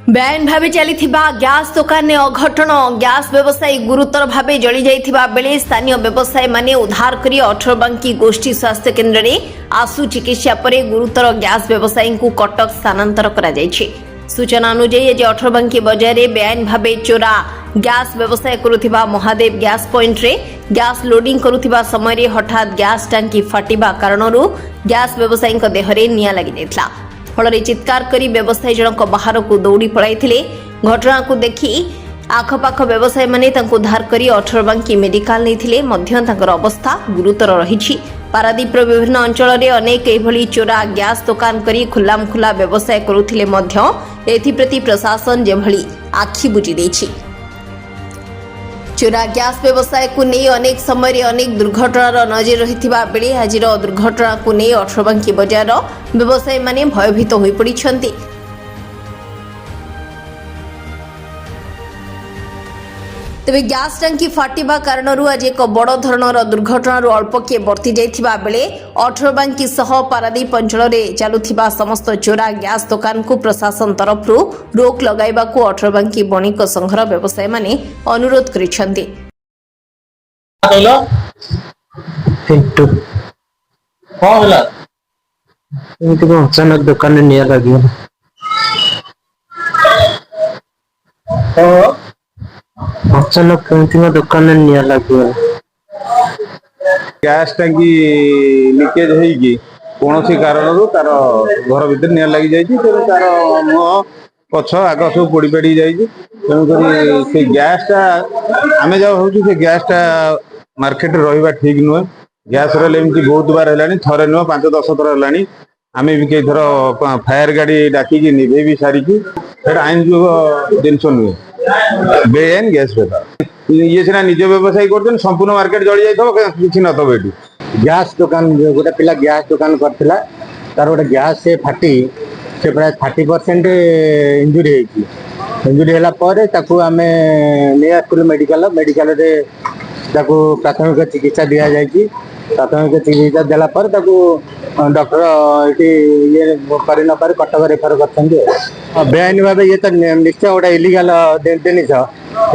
बेआईन भाव चली गैस दुकान में अघटन गैस व्यवसायी गुरुतर भाव जली जाइथिबा बेले स्थानीय व्यवसायी माने उद्धार करी 18 बांकी गोष्ठी स्वास्थ्य केन्द्र में आशु चिकित्सा पर गुरुतर गैस व्यवसायी को कटक स्थानांतर करा जायछि। सूचना अनुसार आज 18 बांकी बजार में बेआईन भाव चोरा गैस व्यवसाय करुथिबा महादेव गैस पॉइंट रे गैस लोडिंग करुथिबा समय हठात गैस टांकी फाटिबा कारणरू गैस व्यवसायी देहरे निया लगी जायथिला। फल चित्कार करी व्यवसायी जनक बाहर को दौड़ी पड़ाई। घटना को देखी आखपाख व्यवसायी माने उद्धार करी 18 बांकी मेडिकल नहीं अवस्था गुरुतर रही। पारादीप विभिन्न अंचल में अनेक एभली चोरा गैस दुकान करी खुलाम खुला व्यवसाय करुथिले मध्य एथिप्रति प्रशासन जेभली आखि बुझी देछि। चोरा गैस व्यवसाय को नहीं अनेक समय अनेक दुर्घटनार नजर रही बेले आज दुर्घटना को नहीं 18 बांकी बजार व्यवसायी माने भयभीत हो पड़िछन्ति। तेबे गैस टांकी फाटिबा कारणरू आज एक बड़ धरणर दुर्घटनार अल्प किए बर्ती जाइथिबा बेले 18 बांकी सह पारादीप अंचल में चलुथिबा समस्त चोरा गैस दुकान को प्रशासन तरफ रोक लगाइबाकू 18 बांकी बणिक संघर व्यवसायी माने अनुरोध करिसेंति। अचानक दुकान में निया लगी अचानक कहीं दुकान में निया लगी गैस टांकी लीकेज होगी कौन सी कारण तार घर भीतर निया लगी जाइए तार मुह पछ आग सब पोड़ी पाड़ी जाइए। तेणुक से गैसटा आम जहाँ हूँ से गैसटा मार्केट रहा ठीक नुहे। गैस रही बहुत बार है थे नुह 5-10 थर है। आम भी कई थर फायर गाड़ी डाकिकी निभे भी सारी आईन जिनस नुहे बेआईन गैस बेपार ये सीना निज व्यवसायी कर संपूर्ण मार्केट जली जाए कि नथब ये गैस दुकान गोटे पिला गैस दुकान करथिला तार गोटे गैस से फाटी से प्राय 30% इंजुरी इंजुरी है आम नहीं मेडिकल मेडिकल प्राथमिक चिकित्सा दि जाए। प्राथमिक चिकित्सा देलापर डॉक्टर ये कर न पारे कटक रेफर कर बेआईन भाव ये तो निश्चय गोटे इलिगाल जिनिस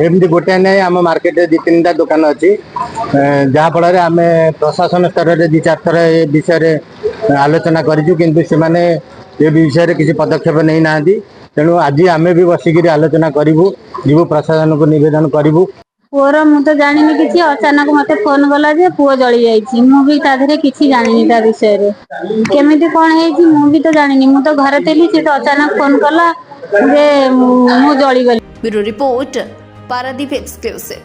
एमती गोटे नहीं आम मार्केट 2-3टा दुकान अच्छी जहाँफल आम प्रशासन स्तर में 2-4 थर ए विषय आलोचना करें ये विषय किसी पदक्षेप नहीं ना। तेणु आज आम भी बसिक आलोचना करूँ जीव प्रशासन को निवेदन करूँ। पुअर मु तो जानी किसी अचानक मत फोन गला जे पुओ जली जाइए मुझे किसी जानी ता विषय रे केमिति कौन है मु भी तो जानी मु तो घर थी सी तो अचानक फोन कला जे मु जली गली। Bureau report Paradip exclusive.